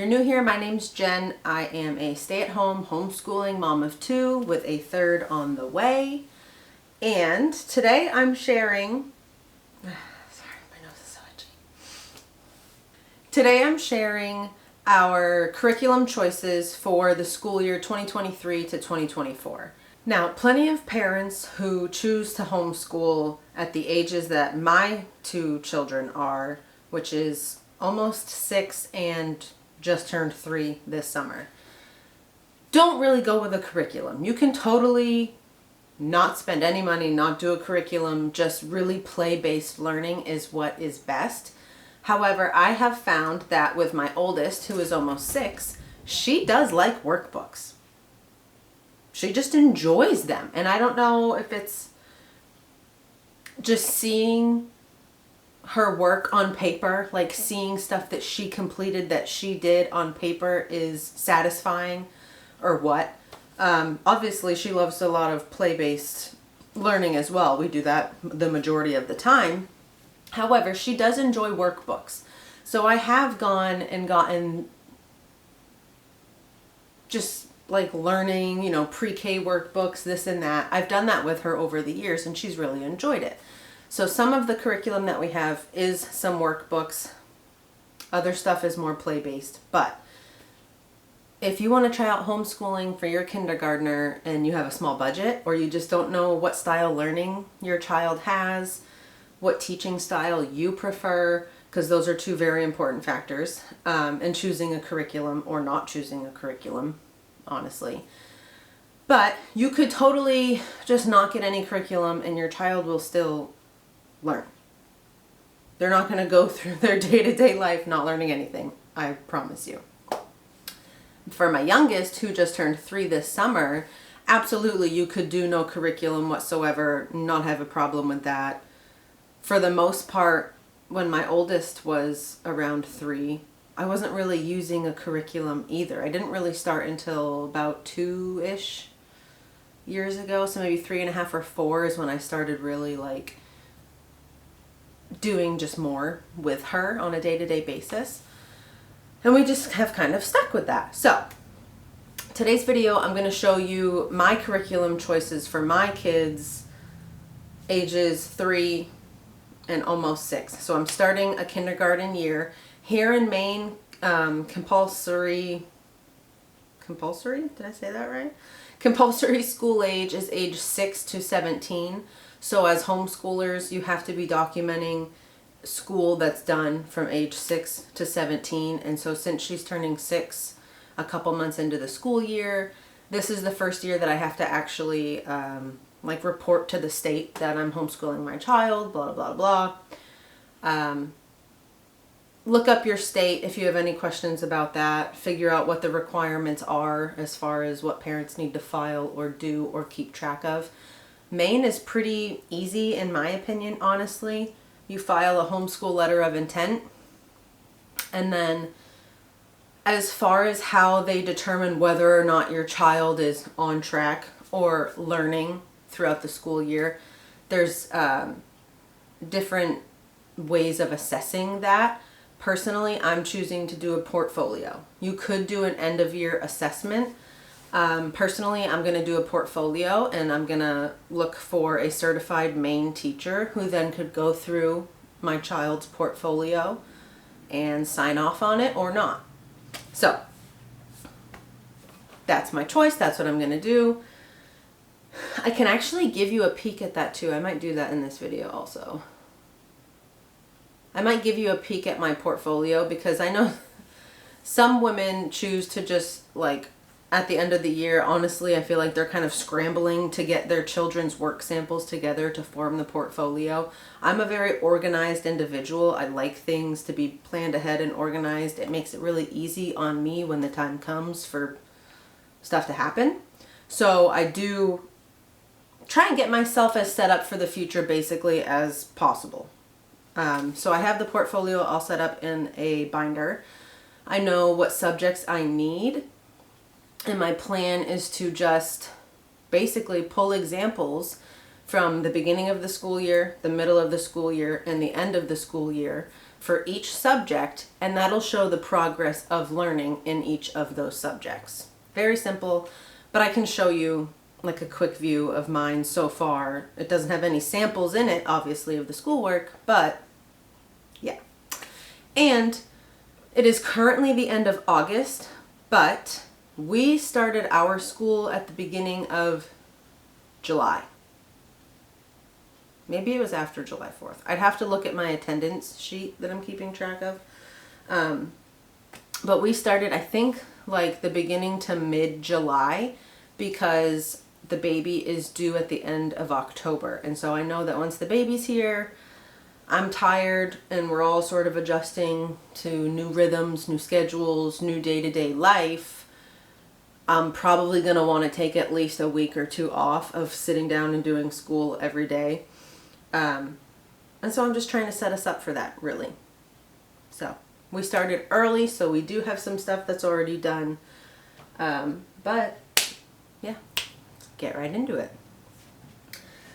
you're new here, my name's Jen. I am a stay-at-home homeschooling mom of two with a third on the way. And today I'm sharing, sorry, my nose is so itchy. Today I'm sharing our curriculum choices for the school year 2023 to 2024. Now, plenty of parents who choose to homeschool at the ages that my two children are, which is almost 6 and just turned 3 this summer, don't really go with a curriculum. You can totally not spend any money, not do a curriculum, just really play-based learning is what is best. However, I have found that with my oldest, who is almost 6, she does like workbooks. She just enjoys them. And I don't know if it's just seeing her work on paper, like seeing stuff that she completed that she did on paper is satisfying or what. Obviously she loves a lot of play-based learning as well. We do that the majority of the time. However, she does enjoy workbooks. So I have gone and gotten just like learning, pre-K workbooks, this and that. I've done that with her over the years and she's really enjoyed it. So some of the curriculum that we have is some workbooks. Other stuff is more play-based. But if you want to try out homeschooling for your kindergartner and you have a small budget, or you just don't know what style learning your child has, what teaching style you prefer, because those are two very important factors in choosing a curriculum or not choosing a curriculum, honestly. But you could totally just not get any curriculum and your child will still learn. They're not going to go through their day-to-day life not learning anything, I promise you. For my youngest, who just turned 3 this summer, absolutely you could do no curriculum whatsoever, not have a problem with that. For the most part, when my oldest was around 3, I wasn't really using a curriculum either. I didn't really start until about 2-ish years ago, so maybe 3.5 or 4 is when I started really like doing just more with her on a day-to-day basis. And we just have kind of stuck with that. So today's video, I'm going to show you my curriculum choices for my kids ages 3 and almost 6. So I'm starting a kindergarten year. Here in Maine, compulsory, did I say that right? Compulsory school age is age 6 to 17. So as homeschoolers, you have to be documenting school that's done from age 6 to 17. And so since she's turning 6 a couple months into the school year, this is the first year that I have to actually like report to the state that I'm homeschooling my child, blah, blah, blah. Look up your state if you have any questions about that. Figure out what the requirements are as far as what parents need to file or do or keep track of. Maine is pretty easy in my opinion, honestly. You file a homeschool letter of intent, and then as far as how they determine whether or not your child is on track or learning throughout the school year, there's different ways of assessing that. Personally, I'm choosing to do a portfolio. You could do an end of year assessment. Personally, I'm going to do a portfolio and I'm going to look for a certified Maine teacher who then could go through my child's portfolio and sign off on it or not. So that's my choice. That's what I'm going to do. I can actually give you a peek at that too. I might do that in this video also. I might give you a peek at my portfolio because I know some women choose to just like at the end of the year, honestly, I feel like they're kind of scrambling to get their children's work samples together to form the portfolio. I'm a very organized individual. I like things to be planned ahead and organized. It makes it really easy on me when the time comes for stuff to happen. So I do try and get myself as set up for the future basically as possible. So I have the portfolio all set up in a binder. I know what subjects I need. And my plan is to just basically pull examples from the beginning of the school year, the middle of the school year, and the end of the school year for each subject, and that'll show the progress of learning in each of those subjects. Very simple, but I can show you like a quick view of mine so far. It doesn't have any samples in it, obviously, of the schoolwork, but yeah. And it is currently the end of August, but we started our school at the beginning of July. Maybe it was after July 4th. I'd have to look at my attendance sheet that I'm keeping track of. But we started, I think, like the beginning to mid-July, because the baby is due at the end of October. And so I know that once the baby's here, I'm tired and we're all sort of adjusting to new rhythms, new schedules, new day-to-day life. I'm probably going to want to take at least a week or two off of sitting down and doing school every day. And so I'm just trying to set us up for that, really. So we started early, so we do have some stuff that's already done. But yeah, get right into it.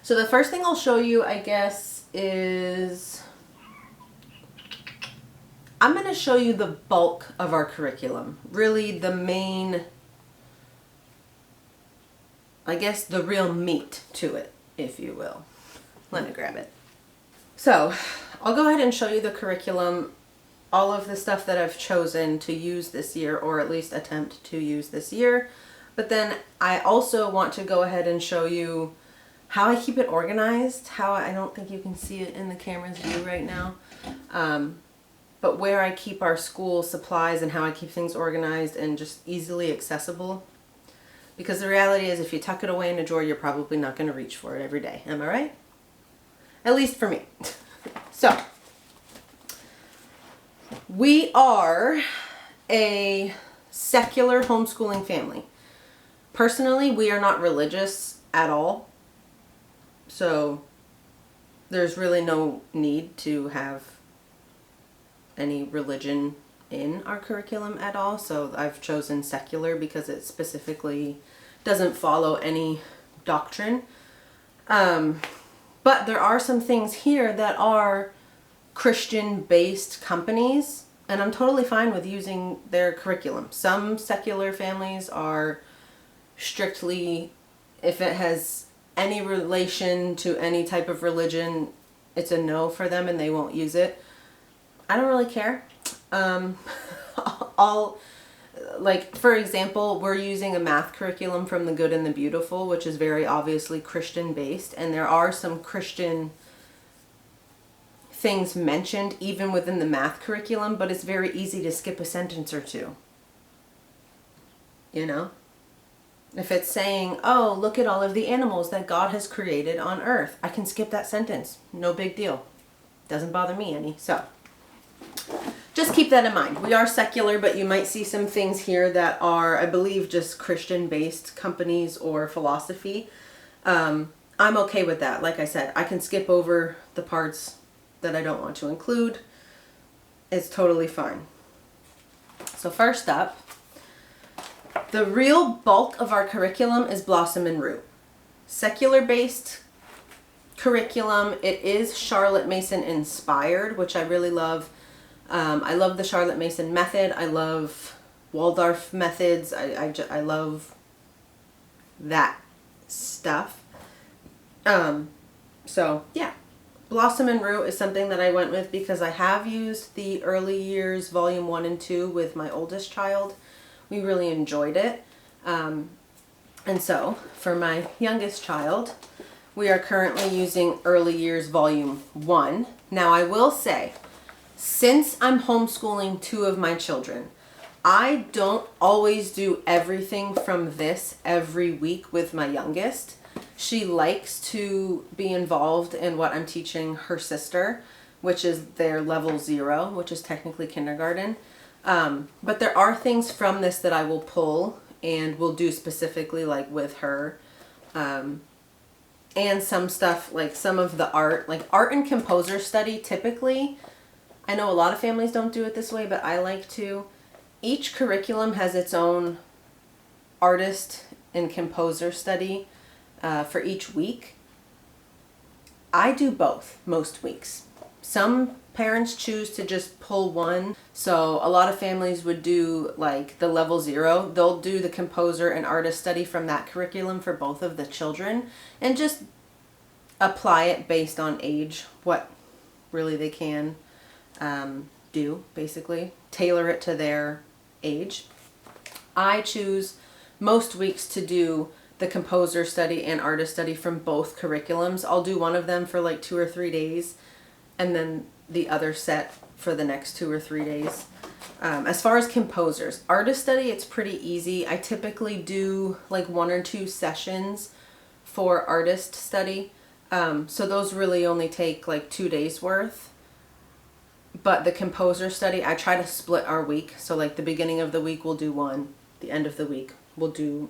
So the first thing I'll show you, I guess, is I'm going to show you the bulk of our curriculum. Really the main, I guess, the real meat to it, if you will. Let me grab it. So I'll go ahead and show you the curriculum, all of the stuff that I've chosen to use this year, or at least attempt to use this year. But then I also want to go ahead and show you how I keep it organized, how I don't think you can see it in the camera's view right now, but where I keep our school supplies and how I keep things organized and just easily accessible. Because the reality is, if you tuck it away in a drawer, you're probably not going to reach for it every day. Am I right? At least for me. So, we are a secular homeschooling family. Personally, we are not religious at all. So, there's really no need to have any religion in our curriculum at all. So, I've chosen secular because it specifically doesn't follow any doctrine. But there are some things here that are Christian-based companies, and I'm totally fine with using their curriculum. Some secular families are strictly, if it has any relation to any type of religion, it's a no for them and they won't use it. I don't really care. Like, for example, we're using a math curriculum from The Good and the Beautiful, which is very obviously Christian-based, and there are some Christian things mentioned even within the math curriculum, but it's very easy to skip a sentence or two. You know? If it's saying, oh, look at all of the animals that God has created on earth, I can skip that sentence. No big deal. Doesn't bother me any. So, just keep that in mind. We are secular, but you might see some things here that are, I believe, just Christian-based companies or philosophy. I'm okay with that. Like I said, I can skip over the parts that I don't want to include. It's totally fine. So first up, the real bulk of our curriculum is Blossom and Root. Secular-based curriculum. It is Charlotte Mason inspired, which I really love. I love the Charlotte Mason method. I love Waldorf methods. I love that stuff. So yeah, Blossom and Root is something that I went with because I have used the early years volume 1 and 2 with my oldest child. We really enjoyed it. And so for my youngest child, we are currently using early years volume 1. Now I will say, since I'm homeschooling 2 of my children, I don't always do everything from this every week with my youngest. She likes to be involved in what I'm teaching her sister, which is their level 0, which is technically kindergarten. But there are things from this that I will pull and will do specifically like with her. And some stuff like some of the art, like art and composer study typically. I know a lot of families don't do it this way, but I like to. Each curriculum has its own artist and composer study for each week. I do both most weeks. Some parents choose to just pull one. So a lot of families would do like the level 0. They'll do the composer and artist study from that curriculum for both of the children and just apply it based on age, what really they can do, basically. Tailor it to their age. I choose most weeks to do the composer study and artist study from both curriculums. I'll do one of them for like 2 or 3 days and then the other set for the next 2 or 3 days. As far as composers, artist study, it's pretty easy. I typically do like 1 or 2 sessions for artist study. So those really only take like 2 days worth. But the composer study, I try to split our week. So like the beginning of the week we'll do one, the end of the week we'll do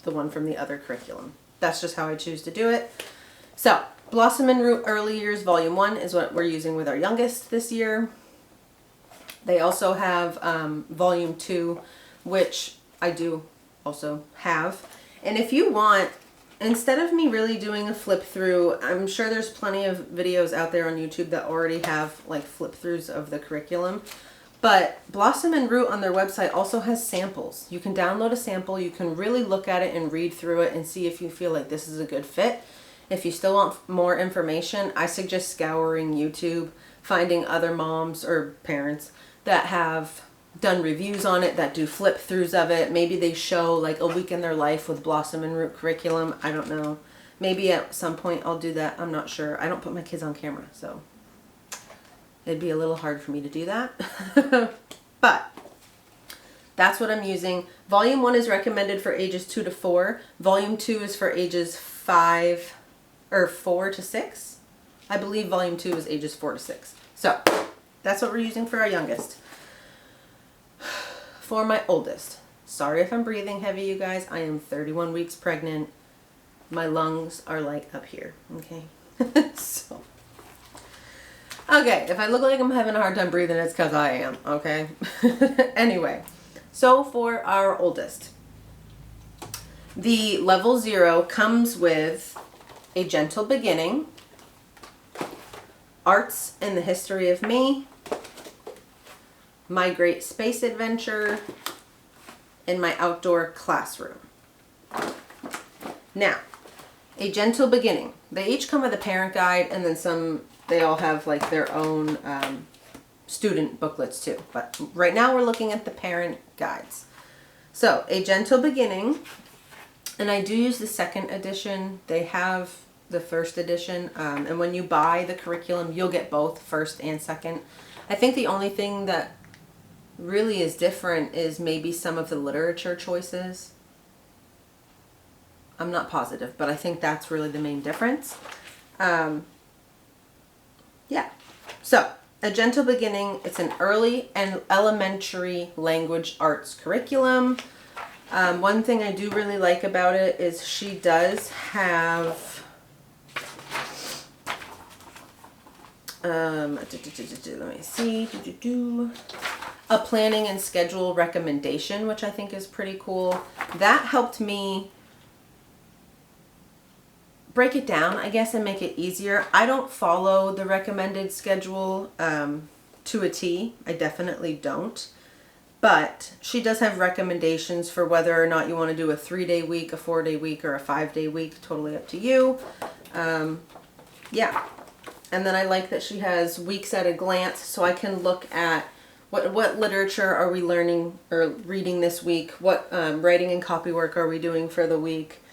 the one from the other curriculum. That's just how I choose to do it. So Blossom and Root Early Years Volume 1 is what we're using with our youngest this year. They also have Volume 2, which I do also have. And if you want, instead of me really doing a flip through, I'm sure there's plenty of videos out there on YouTube that already have like flip throughs of the curriculum. But Blossom and Root on their website also has samples. You can download a sample, you can really look at it and read through it and see if you feel like this is a good fit. If you still want more information, I suggest scouring YouTube, finding other moms or parents that have done reviews on it, that do flip throughs of it. Maybe they show like a week in their life with Blossom and Root curriculum. I don't know. Maybe at some point I'll do that. I'm not sure. I don't put my kids on camera, so it'd be a little hard for me to do that. But that's what I'm using. Volume 1 is recommended for ages 2 to 4. Volume 2 is for ages 4 to 6. I believe Volume 2 is ages 4 to 6. So that's what we're using for our youngest. For my oldest, sorry if I'm breathing heavy, you guys. I am 31 weeks pregnant. My lungs are like up here, okay? So, okay, if I look like I'm having a hard time breathing, it's because I am, okay? Anyway, so for our oldest, the level 0 comes with A Gentle Beginning, Arts and the History of Me, My Great Space Adventure, and My Outdoor Classroom. Now, A Gentle Beginning. They each come with a parent guide, and then they all have like their own student booklets too. But right now we're looking at the parent guides. So, A Gentle Beginning, and I do use the 2nd edition. They have the 1st edition, and when you buy the curriculum, you'll get both 1st and 2nd. I think the only thing that really is different is maybe some of the literature choices. I'm not positive, but I think that's really the main difference. Yeah. So, A Gentle Beginning, it's an early and elementary language arts curriculum. One thing I do really like about it is she does have let me see, a planning and schedule recommendation, which I think is pretty cool. That helped me break it down, I guess, and make it easier. I don't follow the recommended schedule to a T. I definitely don't. But she does have recommendations for whether or not you want to do a 3-day week, a 4-day week, or a 5-day week. Totally up to you. Yeah. And then I like that she has weeks at a glance, so I can look at what literature are we learning or reading this week, what writing and copy work are we doing for the week,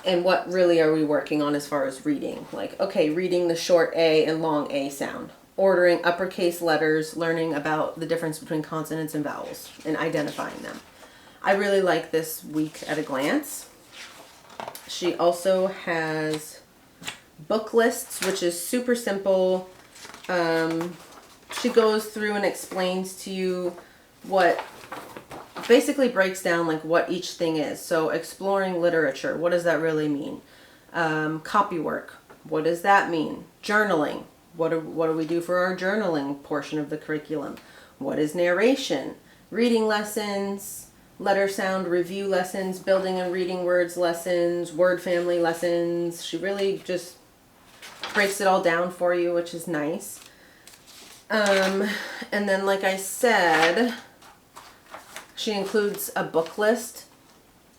and what really are we working on as far as reading. Like, okay, reading the short A and long A sound, ordering uppercase letters, learning about the difference between consonants and vowels, and identifying them. I really like this week at a glance. She also has book lists, which is super simple. She goes through and explains to you what, basically breaks down like what each thing is. So exploring literature, what does that really mean? Copy work, what does that mean? Journaling, what do we do for our journaling portion of the curriculum? What is narration? Reading lessons, letter sound review lessons, building and reading words lessons, word family lessons. She really just breaks it all down for you, which is nice. And then, like I said, she includes a book list.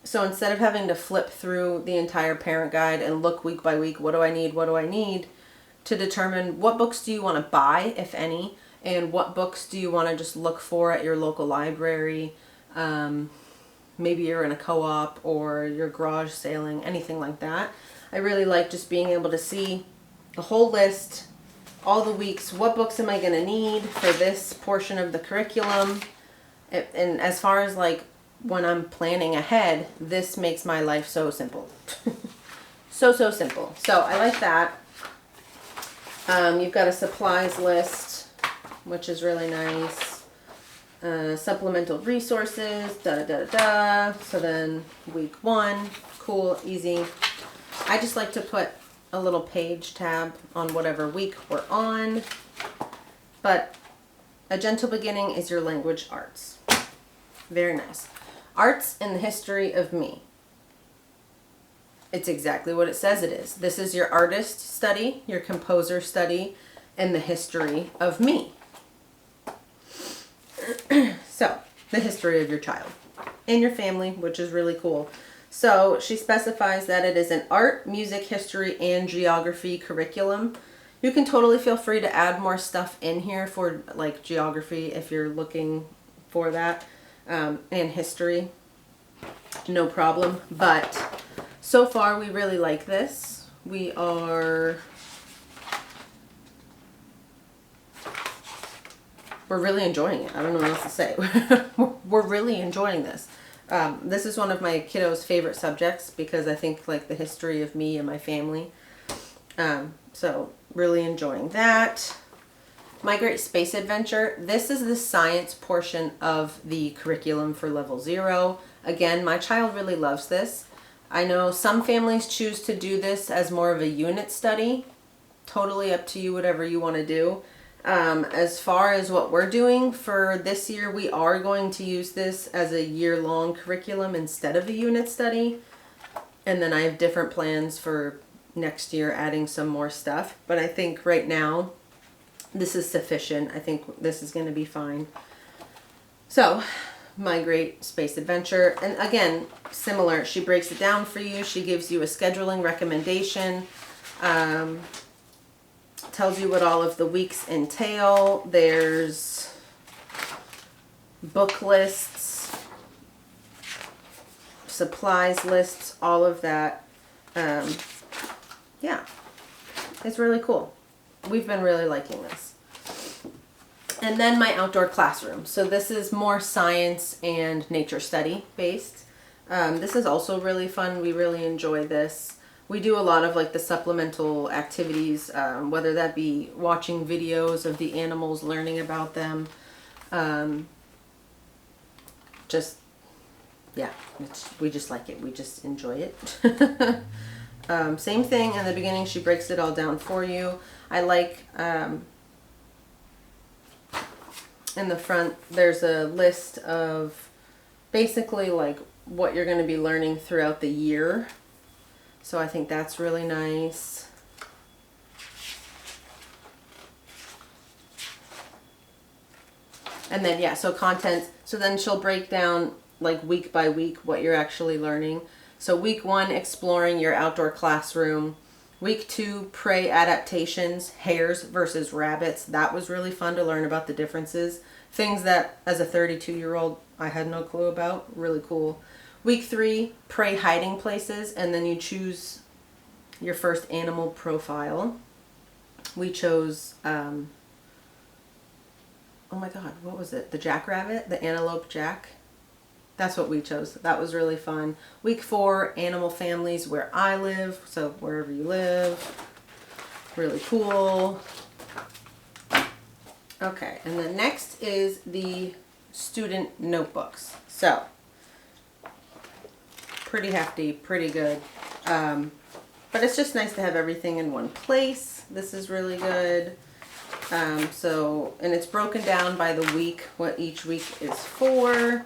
So instead of having to flip through the entire parent guide and look week by week, what do I need, to determine what books do you want to buy, if any, and what books do you want to just look for at your local library. Maybe you're in a co-op or you're garage sailing, anything like that. I really like just being able to see the whole list, all the weeks, what books am I going to need for this portion of the curriculum. And as far as like when I'm planning ahead, this makes my life so simple. So simple. So I like that. You've got a supplies list, which is really nice. Supplemental resources, So then week 1, cool, easy. I just like to put a little page tab on whatever week we're on. But a gentle beginning is your language arts. Very nice. Arts in the history of me. It's exactly what it says it is. This is your artist study, your composer study, and the history of me. So, the history of your child and your family, which is really cool. So, she specifies that it is an art, music, history, and geography curriculum. You can totally feel free to add more stuff in here for like geography if you're looking for that, and history. No problem. But so far, we really like this. We're really enjoying it. I don't know what else to say. We're really enjoying this. This is one of my kiddos' favorite subjects because I think like the history of me and my family. So really enjoying that. My Great Space Adventure. This is the science portion of the curriculum for level 0. Again, my child really loves this. I know some families choose to do this as more of a unit study. Totally up to you, whatever you want to do. As far as what we're doing for this year, we are going to use this as a year-long curriculum instead of a unit study. And then I have different plans for next year, adding some more stuff. But I think right now, this is sufficient. I think this is going to be fine. So, My Great Space Adventure. And again, similar. She breaks it down for you. She gives you a scheduling recommendation. Tells you what all of the weeks entail. There's book lists, supplies lists, all of that. Yeah, it's really cool. We've been really liking this. And then my outdoor classroom. So this is more science and nature study based. This is also really fun. We really enjoy this. We do a lot of like the supplemental activities, whether that be watching videos of the animals, learning about them. We just like it. We just enjoy it. Same thing in the beginning. She breaks it all down for you. I like, in the front, there's a list of basically like what you're going to be learning throughout the year. So I think that's really nice. And then, yeah, so content. So then she'll break down like week by week what you're actually learning. So week 1, exploring your outdoor classroom. Week 2, prey adaptations, hares versus rabbits. That was really fun to learn about the differences. Things that as a 32-year-old I had no clue about. Really cool. Week 3, prey hiding places, and then you choose your first animal profile. We chose, oh my God, what was it? The jackrabbit, the antelope jack. That's what we chose. That was really fun. Week 4, animal families where I live, so wherever you live. Really cool. Okay, and then next is the student notebooks. So, pretty hefty, pretty good. But it's just nice to have everything in one place. This is really good. And it's broken down by the week, what each week is for.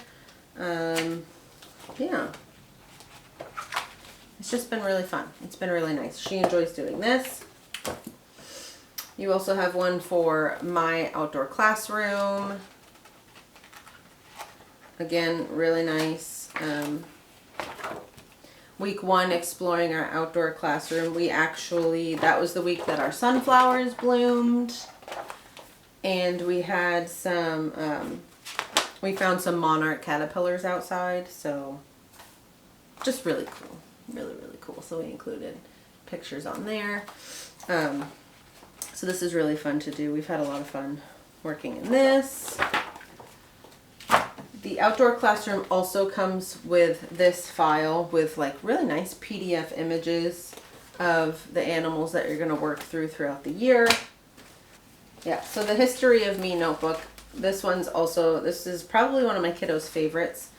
Yeah. It's just been really fun. It's been really nice. She enjoys doing this. You also have one for my outdoor classroom. Again, really nice. Week 1, exploring our outdoor classroom. That was the week that our sunflowers bloomed. And we had we found some monarch caterpillars outside. So just really cool. Really, really cool. So we included pictures on there. So this is really fun to do. We've had a lot of fun working in this. The outdoor classroom also comes with this file with like really nice PDF images of the animals that you're going to work throughout the year. Yeah, so the History of Me notebook. This is probably one of my kiddos' favorites.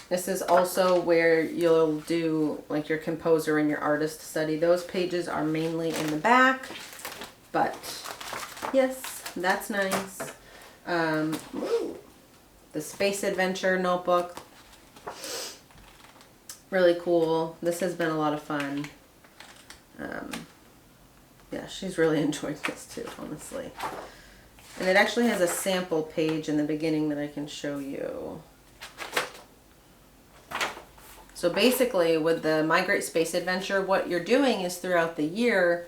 This is also where you'll do like your composer and your artist study. Those pages are mainly in the back, but yes, that's nice. The Space Adventure notebook, really cool. This has been a lot of fun. Yeah, she's really enjoyed this too, honestly. And it actually has a sample page in the beginning that I can show you. So basically with the My Great Space Adventure, what you're doing is throughout the year,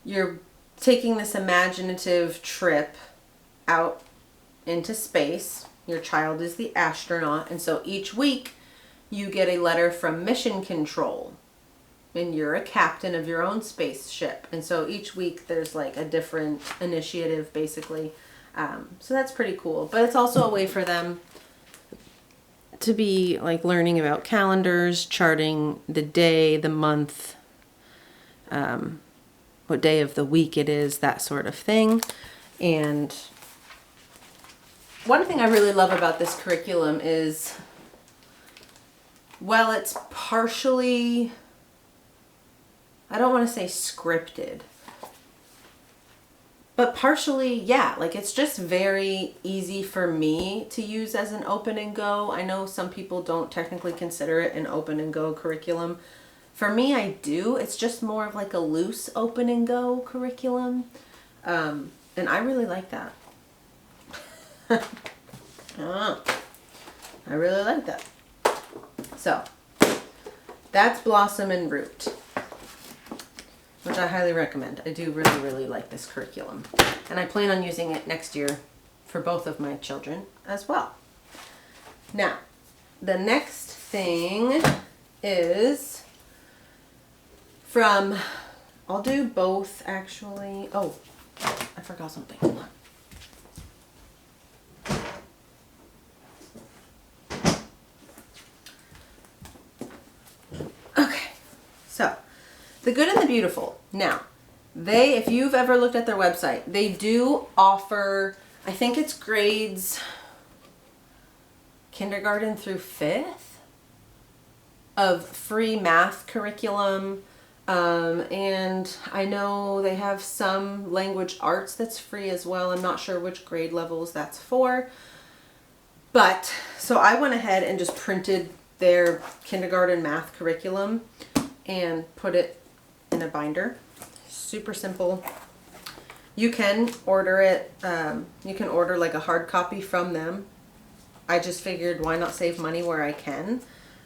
you're taking this imaginative trip out into space. Your child is the astronaut, and so each week you get a letter from Mission Control, and you're a captain of your own spaceship. And so each week there's like a different initiative, basically. So that's pretty cool. But it's also a way for them to be like learning about calendars, charting the day, the month, what day of the week it is, that sort of thing. And one thing I really love about this curriculum is, well, it's partially, I don't want to say scripted, but partially, yeah, like it's just very easy for me to use as an open and go. I know some people don't technically consider it an open and go curriculum. For me, I do. It's just more of like a loose open and go curriculum. And I really like that. I really like that. So that's Blossom and Root, which I highly recommend. I do really, really like this curriculum. And I plan on using it next year for both of my children as well. Now, the next thing is from, I'll do both actually. Oh, I forgot something. Hold on. So, The Good and the Beautiful. Now, if you've ever looked at their website, they do offer, I think it's grades kindergarten through 5th of free math curriculum. And I know they have some language arts that's free as well. I'm not sure which grade levels that's for. But, so I went ahead and just printed their kindergarten math curriculum and put it in a binder. Super simple. You can order it, you can order like a hard copy from them. I just figured why not save money where I can.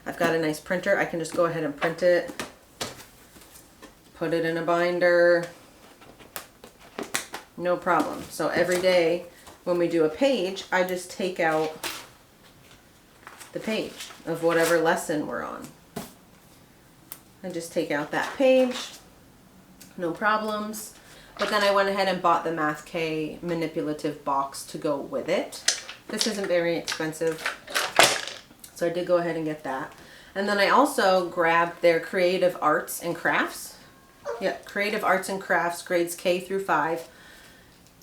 I've got a nice printer. I can just go ahead and print it, put it in a binder, no problem. So every day when we do a page, I just take out the page of whatever lesson we're on. I just take out that page, no problems. But then I went ahead and bought the Math K manipulative box to go with it. This isn't very expensive, so I did go ahead and get that. And then I also grabbed their Creative Arts and Crafts. Yeah, Creative Arts and Crafts, grades K through 5.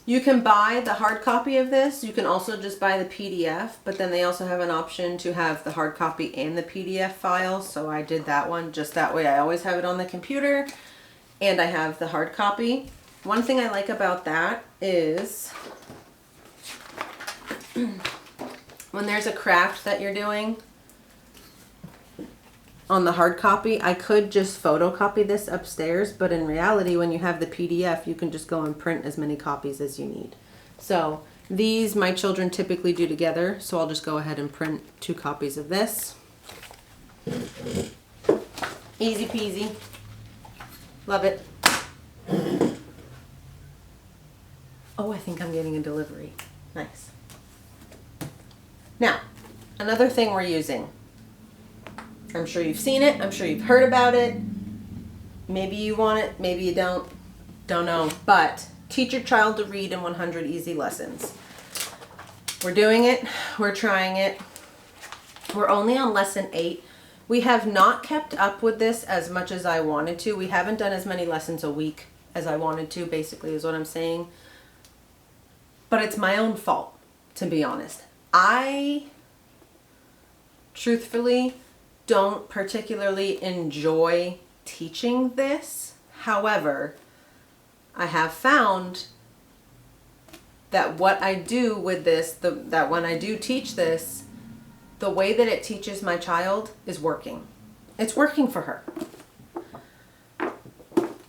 You can buy the hard copy of this. You can also just buy the PDF, but then they also have an option to have the hard copy and the PDF file. So I did that one just that way. I always have it on the computer and I have the hard copy. One thing I like about that is when there's a craft that you're doing, on the hard copy. I could just photocopy this upstairs, but in reality, when you have the PDF, you can just go and print as many copies as you need. So these my children typically do together, so I'll just go ahead and print 2 copies of this. Easy peasy. Love it. Oh, I think I'm getting a delivery. Nice. Now, another thing we're using. I'm sure you've seen it. I'm sure you've heard about it. Maybe you want it. Maybe you don't. Don't know. But teach your child to read in 100 easy lessons. We're doing it. We're trying it. We're only on lesson 8. We have not kept up with this as much as I wanted to. We haven't done as many lessons a week as I wanted to, basically, is what I'm saying. But it's my own fault, to be honest. I truthfully don't particularly enjoy teaching this. However, I have found that what I do with this, that when I do teach this, the way that it teaches my child is working. It's working for her.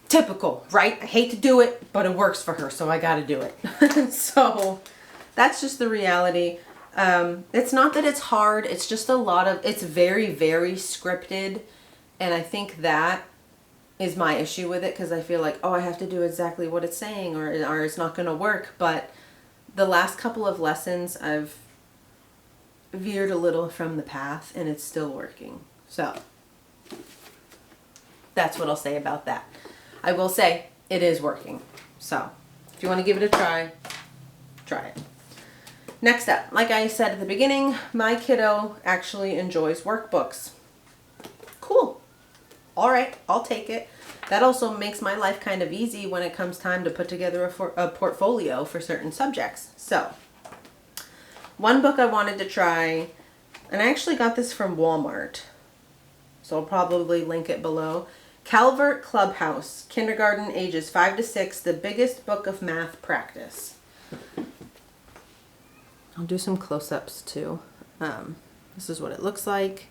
Typical, right? I hate to do it, but it works for her, so I gotta do it. So that's just the reality. It's not that it's hard, it's just it's very, very scripted. And I think that is my issue with it, because I feel like, oh, I have to do exactly what it's saying, or it's not gonna work. But the last couple of lessons, I've veered a little from the path, and it's still working. So that's what I'll say about that. I will say it is working. So if you want to give it a try, try it. Next up, like I said at the beginning, my kiddo actually enjoys workbooks. Cool. All right, I'll take it. That also makes my life kind of easy when it comes time to put together a portfolio for certain subjects. So one book I wanted to try, and I actually got this from Walmart, so I'll probably link it below. Calvert Clubhouse, Kindergarten Ages 5 to 6, The Biggest Book of Math Practice. I'll do some close-ups too. This is what it looks like.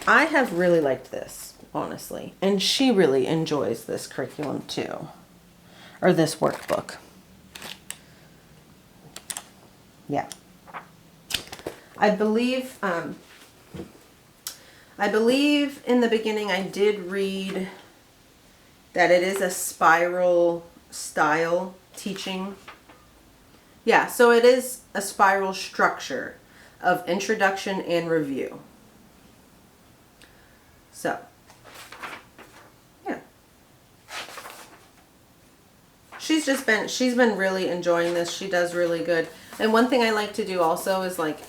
I have really liked this, honestly, and she really enjoys this curriculum too, or this workbook. Yeah. I believe in the beginning I did read that it is a spiral style teaching. Yeah, so it is a spiral structure of introduction and review. So, yeah. She's been really enjoying this. She does really good. And one thing I like to do also is, like,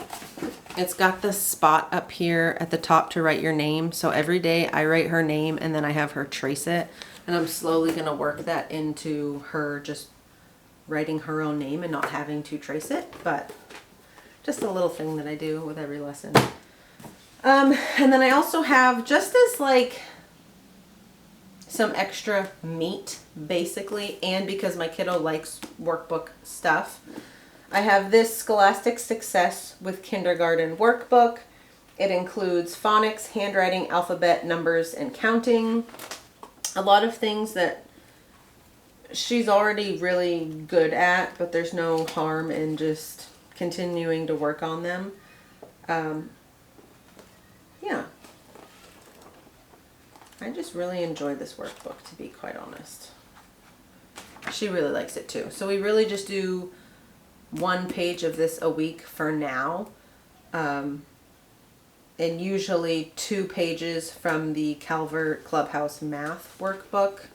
it's got this spot up here at the top to write your name. So every day I write her name and then I have her trace it. And I'm slowly going to work that into her just writing her own name and not having to trace it. But just a little thing that I do with every lesson. And then I also have, just as like some extra meat, basically, and because my kiddo likes workbook stuff, I have this Scholastic Success with Kindergarten workbook. It includes phonics, handwriting, alphabet, numbers, and counting. A lot of things that she's already really good at, but there's no harm in just continuing to work on them. Yeah. I just really enjoy this workbook, to be quite honest. She really likes it too. So we really just do 1 page of this a week for now. And usually 2 pages from the Calvert Clubhouse math workbook.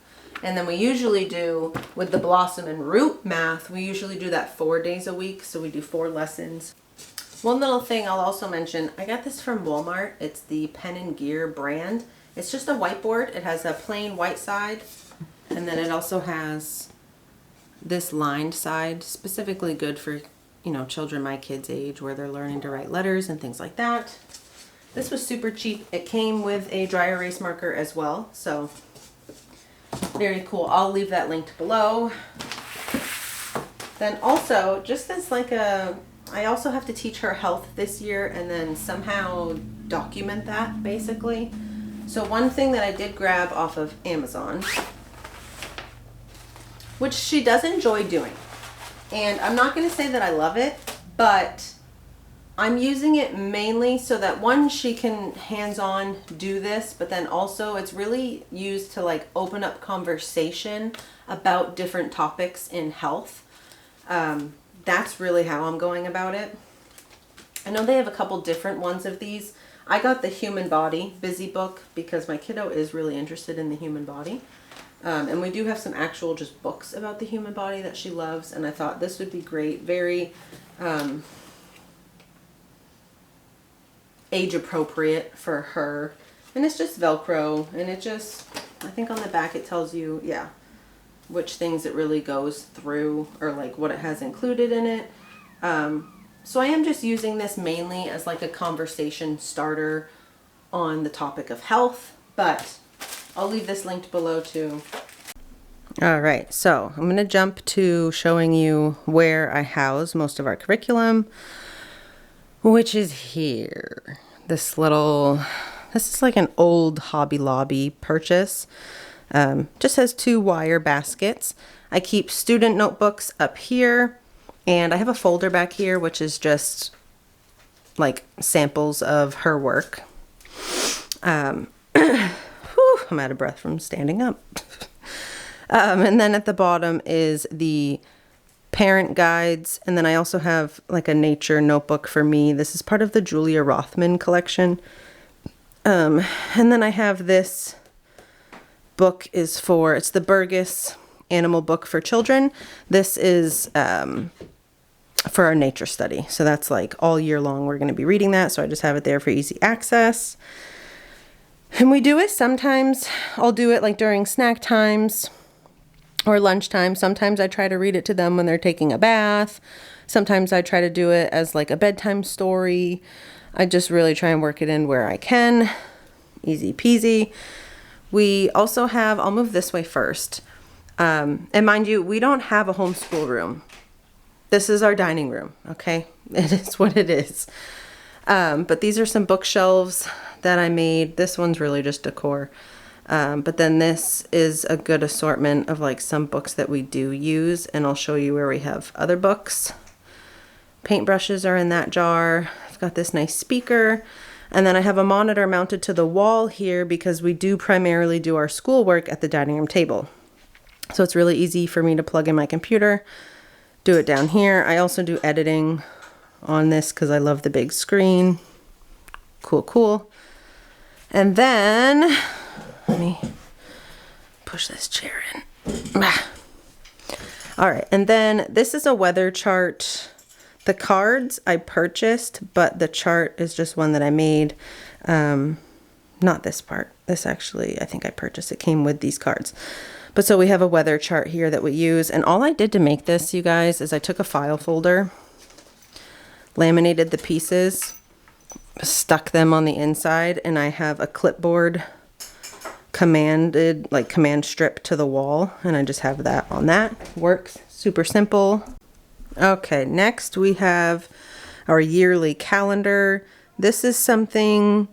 And then we usually do, with the Blossom and Root math, we usually do that 4 days a week. So we do 4 lessons. One little thing I'll also mention, I got this from Walmart. It's the Pen and Gear brand. It's just a whiteboard. It has a plain white side, and then it also has this lined side, specifically good for, you know, children my kids' age where they're learning to write letters and things like that. This was super cheap. It came with a dry erase marker as well, so very cool. I'll leave that linked below. Then also, just as like I also have to teach her health this year and then somehow document that, basically. So one thing that I did grab off of Amazon, which she does enjoy doing, and I'm not going to say that I love it, but I'm using it mainly so that one, she can hands-on do this, but then also it's really used to like open up conversation about different topics in health. That's really how I'm going about it. I know they have a couple different ones of these. I got the Human Body Busy Book because my kiddo is really interested in the human body. And we do have some actual just books about the human body that she loves, and I thought this would be great. Very age appropriate for her. And it's just Velcro, and it just, I think on the back it tells you, yeah, which things it really goes through, or like what it has included in it. So I am just using this mainly as like a conversation starter on the topic of health, but I'll leave this linked below too. All right, so I'm going to jump to showing you where I house most of our curriculum, which is here. This is like an old Hobby Lobby purchase. Just has 2 wire baskets. I keep student notebooks up here, and I have a folder back here, which is just like samples of her work. I'm out of breath from standing up. And then at the bottom is the parent guides, and then I also have like a nature notebook for me. This is part of the Julia Rothman collection. And then I have this book it's the Burgess Animal Book for Children. This is for our nature study. So that's like all year long we're going to be reading that. So I just have it there for easy access. And we do it sometimes. I'll do it like during snack times or lunchtime. Sometimes I try to read it to them when they're taking a bath. Sometimes I try to do it as like a bedtime story. I just really try and work it in where I can. Easy peasy. We also have, I'll move this way first. And mind you, we don't have a homeschool room. This is our dining room, okay? It is what it is. But these are some bookshelves that I made. This one's really just decor. But then this is a good assortment of like some books that we do use, and I'll show you where we have other books. Paintbrushes are in that jar. I've got this nice speaker. And then I have a monitor mounted to the wall here because we do primarily do our schoolwork at the dining room table. So it's really easy for me to plug in my computer, do it down here. I also do editing on this because I love the big screen. Cool, cool. And then, let me push this chair in. All right, and then this is a weather chart. The cards I purchased, but the chart is just one that I made. Not this part. This actually, I think I purchased. It came with these cards. But so we have a weather chart here that we use. And all I did to make this, you guys, is I took a file folder, laminated the pieces, stuck them on the inside, and I have a clipboard command strip to the wall, and I just have that on that. Works super simple. Okay, next we have our yearly calendar. This is something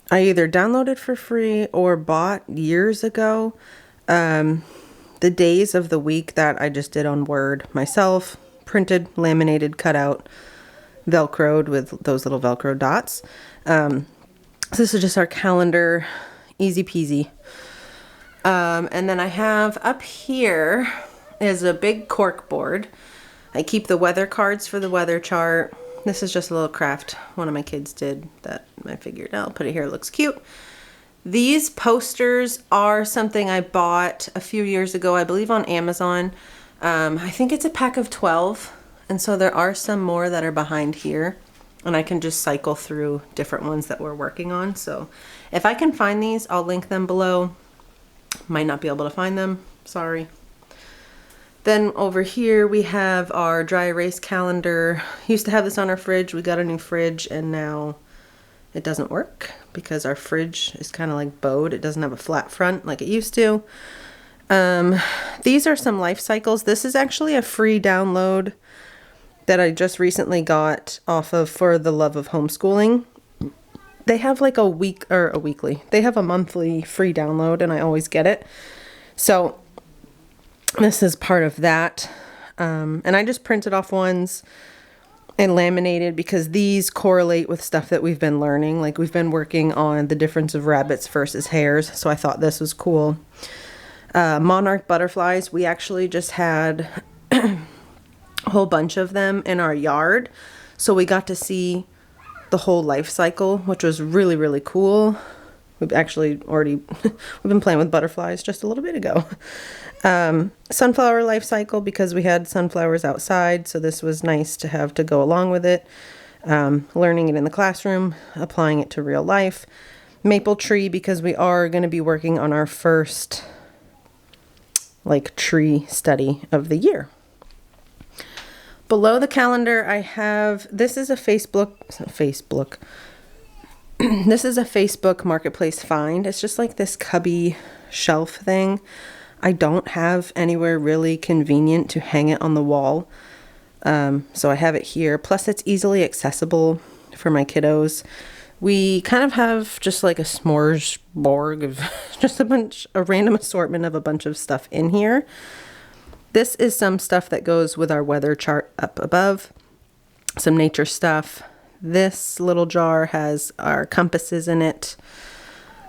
I either downloaded for free or bought years ago. The days of the week that I just did on Word myself, printed, laminated, cut out, Velcroed with those little Velcro dots. So this is just our calendar, easy peasy. And then I have up here is a big cork board. I keep the weather cards for the weather chart. This is just a little craft one of my kids did that I figured I'll put it here. It looks cute. These posters are something I bought a few years ago, I believe on Amazon. I think it's a pack of 12. And so there are some more that are behind here. And I can just cycle through different ones that we're working on. So if I can find these, I'll link them below. Might not be able to find them. Sorry. Then over here we have our dry erase calendar. Used to have this on our fridge. We got a new fridge and now it doesn't work because our fridge is kind of like bowed. It doesn't have a flat front like it used to. These are some life cycles. This is actually a free download that I just recently got off of For the Love of Homeschooling. they have like a week or a weekly. They have a monthly free download and I always get it. So this is part of that. And I just printed off ones and laminated because these correlate with stuff that we've been learning. Like we've been working on the difference of rabbits versus hares. So I thought this was cool. Monarch butterflies. We actually just had a whole bunch of them in our yard. So we got to see the whole life cycle, which was really, really cool. We've actually already, we've been playing with butterflies just a little bit ago. Sunflower life cycle, because we had sunflowers outside, so this was nice to have to go along with it. Learning it in the classroom, applying it to real life. Maple tree, because we are going to be working on our first like tree study of the year. Below the calendar, I have, this is a Facebook. This is a Facebook Marketplace find. It's just like this cubby shelf thing. I don't have anywhere really convenient to hang it on the wall. So I have it here. Plus it's easily accessible for my kiddos. We kind of have just like a smorgasbord of just a random assortment of a bunch of stuff in here. This is some stuff that goes with our weather chart up above. Some nature stuff. This little jar has our compasses in it.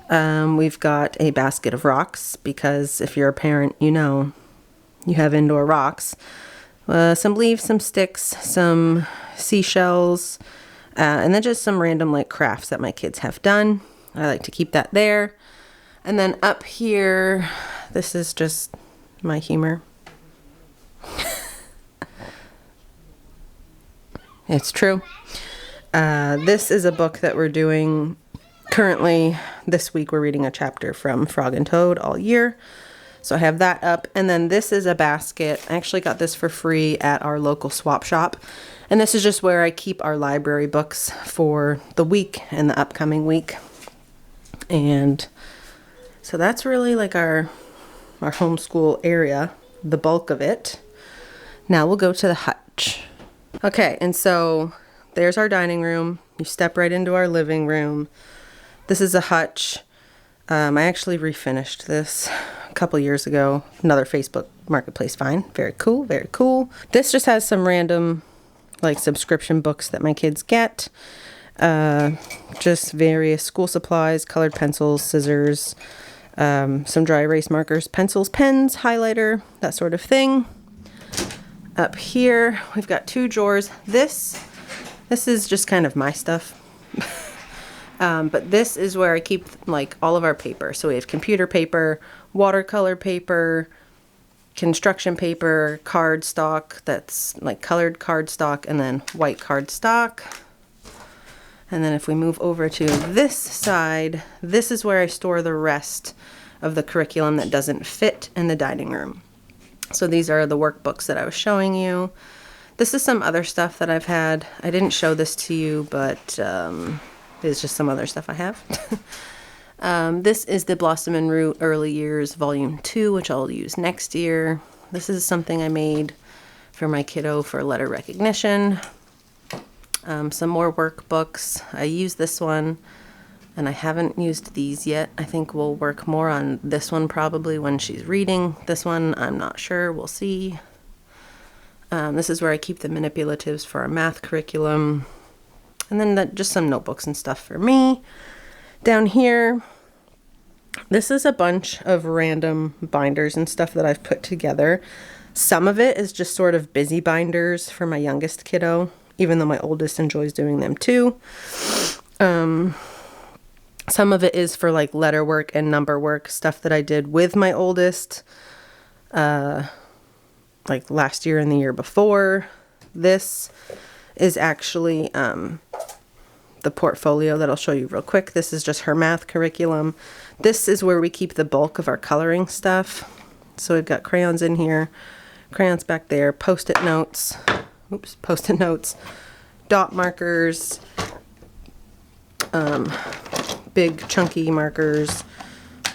We've got a basket of rocks because if you're a parent, you know you have indoor rocks. Some leaves, some sticks, some seashells, and then just some random like crafts that my kids have done. I like to keep that there. And then up here, this is just my humor. It's true. This is a book that we're doing currently. This week we're reading a chapter from Frog and Toad all year. So I have that up. And then this is a basket. I actually got this for free at our local swap shop. And this is just where I keep our library books for the week and the upcoming week. And so that's really like our homeschool area, the bulk of it. Now we'll go to the hutch. Okay, and so there's our dining room. You step right into our living room. This is a hutch. I actually refinished this a couple years ago. Another Facebook Marketplace find. Very cool, very cool. This just has some random like subscription books that my kids get. Just various school supplies, colored pencils, scissors, some dry erase markers, pencils, pens, highlighter, that sort of thing. Up here, we've got two drawers. This is just kind of my stuff. But this is where I keep like all of our paper. So we have computer paper, watercolor paper, construction paper, cardstock, that's like colored cardstock, and then white cardstock. And then if we move over to this side, this is where I store the rest of the curriculum that doesn't fit in the dining room. So these are the workbooks that I was showing you. This is some other stuff that I've had. I didn't show this to you, but it's just some other stuff I have. This is the Blossom and Root Early Years Volume 2, which I'll use next year. This is something I made for my kiddo for letter recognition. Some more workbooks. I used this one. And I haven't used these yet. I think we'll work more on this one probably when she's reading. This one, I'm not sure. We'll see. This is where I keep the manipulatives for our math curriculum. And then just some notebooks and stuff for me. Down here, this is a bunch of random binders and stuff that I've put together. Some of it is just sort of busy binders for my youngest kiddo, even though my oldest enjoys doing them too. Some of it is for like letter work and number work, stuff that I did with my oldest, like last year and the year before. This is actually the portfolio that I'll show you real quick. This is just her math curriculum. This is where we keep the bulk of our coloring stuff. So we've got crayons in here, crayons back there, post-it notes, dot markers, big chunky markers,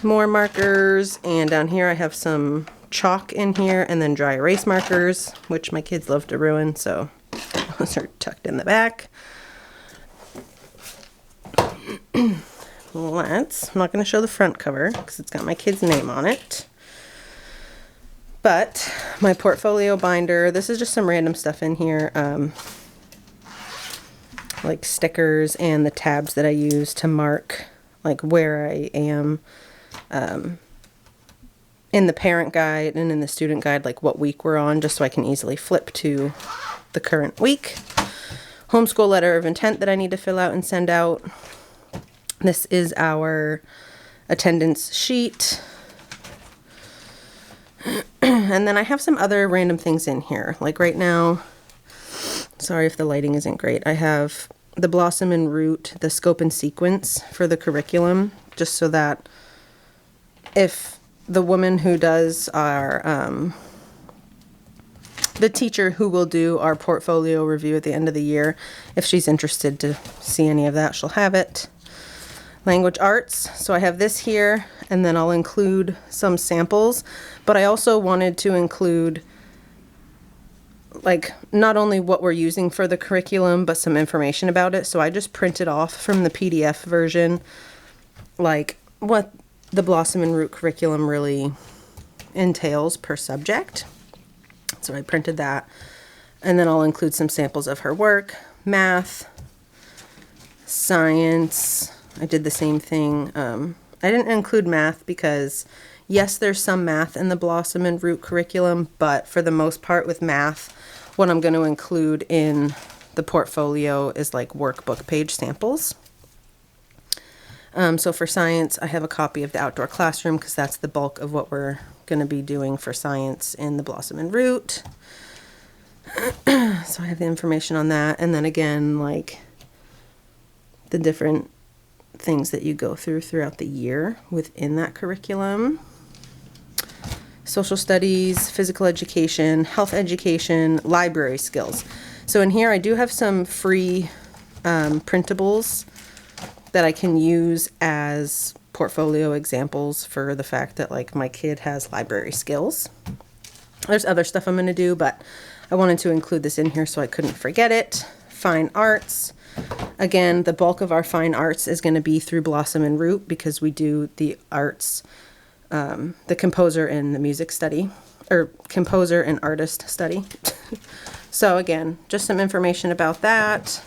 more markers, and down here I have some chalk in here, and then dry erase markers, which my kids love to ruin, so those are tucked in the back. I'm not going to show the front cover because it's got my kid's name on it. But my portfolio binder, this is just some random stuff in here, like stickers and the tabs that I use to mark like where I am in the parent guide and in the student guide, like what week we're on, just so I can easily flip to the current week. Homeschool letter of intent that I need to fill out and send out. This is our attendance sheet. And then I have some other random things in here. Like right now, sorry if the lighting isn't great, I have the Blossom and Root, the scope and sequence for the curriculum, just so that if the woman who does our, the teacher who will do our portfolio review at the end of the year, if she's interested to see any of that, she'll have it. Language arts, so I have this here, and then I'll include some samples, but I also wanted to include like not only what we're using for the curriculum, but some information about it. So I just printed off from the PDF version like what the Blossom and Root curriculum really entails per subject. So I printed that, and then I'll include some samples of her work. Math, science, I did the same thing. I didn't include math because yes, there's some math in the Blossom and Root curriculum, but for the most part with math, what I'm going to include in the portfolio is like workbook page samples. So for science, I have a copy of the outdoor classroom because that's the bulk of what we're going to be doing for science in the Blossom and Root. So I have the information on that. And then again, like the different things that you go through throughout the year within that curriculum. Social studies, physical education, health education, library skills. So in here I do have some free printables that I can use as portfolio examples for the fact that like my kid has library skills. There's other stuff I'm going to do, but I wanted to include this in here so I couldn't forget it. Fine arts. Again, the bulk of our fine arts is going to be through Blossom and Root because we do the arts, the composer and the music study, or composer and artist study. So again, just some information about that.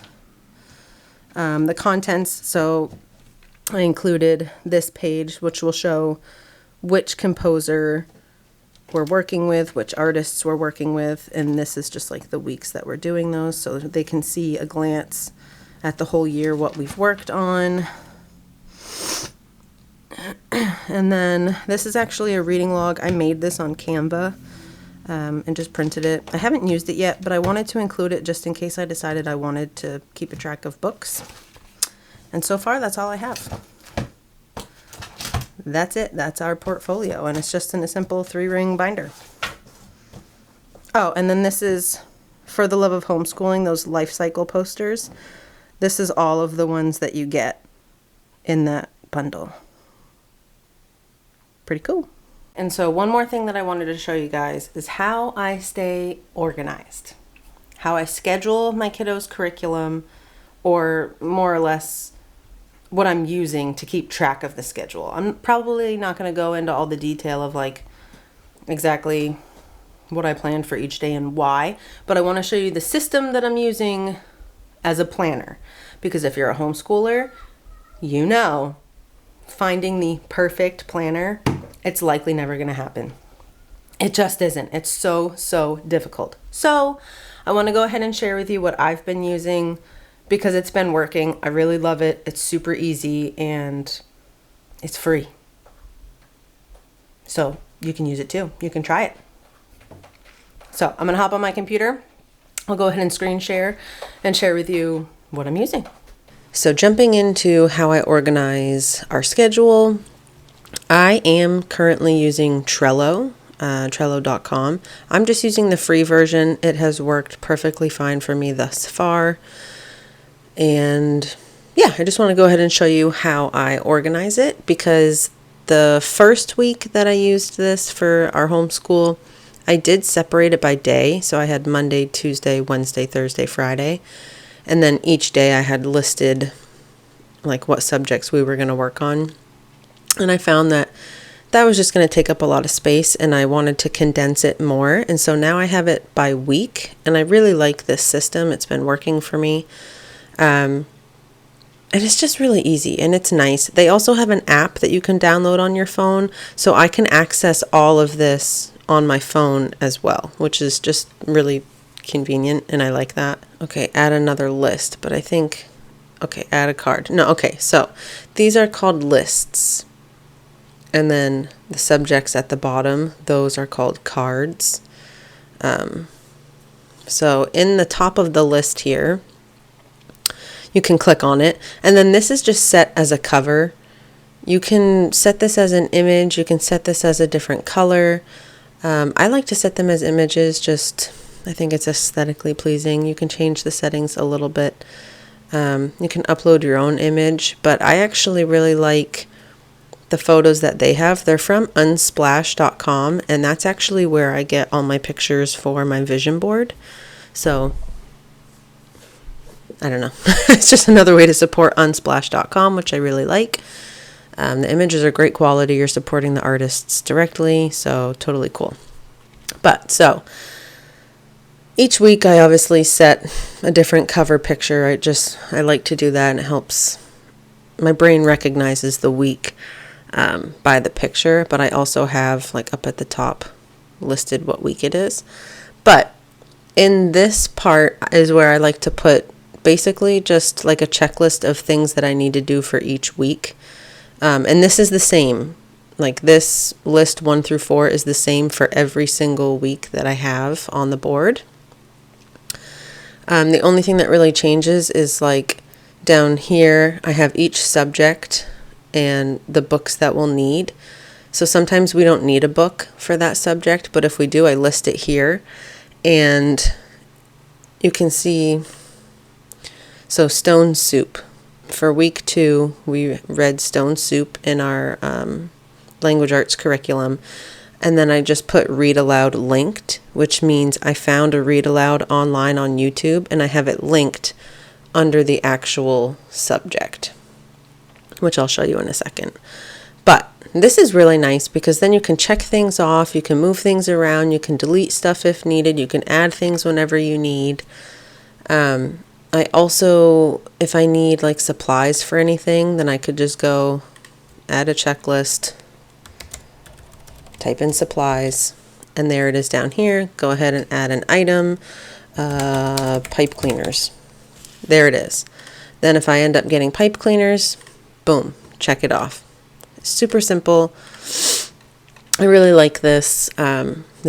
The contents, so I included this page, which will show which composer we're working with, which artists we're working with, and this is just like the weeks that we're doing those, so they can see a glance at the whole year what we've worked on. And then this is actually a reading log. I made this on Canva and just printed it. I haven't used it yet, but I wanted to include it just in case I decided I wanted to keep a track of books. And so far, that's all I have. That's it. That's our portfolio, and it's just in a simple 3-ring binder. Oh, and then this is for the love of homeschooling, those life cycle posters. This is all of the ones that you get in that bundle. Pretty cool. And so one more thing that I wanted to show you guys is how I stay organized. How I schedule my kiddos' curriculum, or more or less what I'm using to keep track of the schedule. I'm probably not going to go into all the detail of like exactly what I planned for each day and why, but I want to show you the system that I'm using as a planner. Because if you're a homeschooler, you know, finding the perfect planner, it's likely never going to happen. It just isn't. It's so difficult. So I want to go ahead and share with you what I've been using because it's been working. I really love it. It's super easy and it's free. So you can use it too. You can try it. So I'm going to hop on my computer. I'll go ahead and screen share and share with you what I'm using. So jumping into how I organize our schedule, I am currently using Trello, Trello.com. I'm just using the free version. It has worked perfectly fine for me thus far. And yeah, I just want to go ahead and show you how I organize it, because the first week that I used this for our homeschool, I did separate it by day. So I had Monday, Tuesday, Wednesday, Thursday, Friday. And then each day I had listed like what subjects we were going to work on. And I found that that was just going to take up a lot of space, and I wanted to condense it more. And so now I have it by week, and I really like this system. It's been working for me. And it's just really easy, and it's nice. They also have an app that you can download on your phone, so I can access all of this on my phone as well, which is just really convenient, and I like that. Okay, add another list, but I think, okay, add a card. No, okay, so these are called lists. And then the subjects at the bottom, those are called cards. So in the top of the list here, you can click on it. And then this is just set as a cover. You can set this as an image. You can set this as a different color. I like to set them as images, just I think it's aesthetically pleasing. You can change the settings a little bit. You can upload your own image, but I actually really like the photos that they have. They're from unsplash.com, and that's actually where I get all my pictures for my vision board. So I don't know. It's just another way to support unsplash.com, which I really like. The images are great quality. You're supporting the artists directly, so totally cool. But so each week I obviously set a different cover picture. I like to do that, and it helps. My brain recognizes the week by the picture, but I also have like up at the top listed what week it is. But in this part is where I like to put basically just like a checklist of things that I need to do for each week. And this is the same. Like this list 1 through 4 is the same for every single week that I have on the board. The only thing that really changes is like down here I have each subject and the books that we'll need. So sometimes we don't need a book for that subject, but if we do, I list it here. And you can see, so Stone Soup. For week 2, we read Stone Soup in our language arts curriculum. And then I just put read aloud linked, which means I found a read aloud online on YouTube, and I have it linked under the actual subject, which I'll show you in a second. But this is really nice because then you can check things off, you can move things around, you can delete stuff if needed, you can add things whenever you need. I also, if I need like supplies for anything, then I could just go add a checklist, type in supplies, and there it is down here. Go ahead and add an item, pipe cleaners. There it is. Then if I end up getting pipe cleaners, boom, check it off. Super simple. I really like this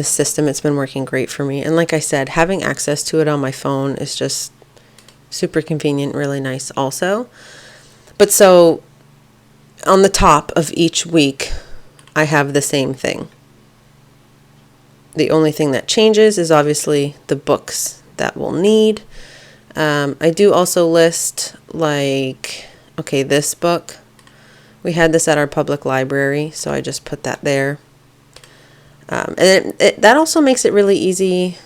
system. It's been working great for me. And like I said, having access to it on my phone is just super convenient, really nice also. But so on the top of each week, I have the same thing. The only thing that changes is obviously the books that we'll need. I do also list like, okay, this book, we had this at our public library, so I just put that there. And that also makes it really easy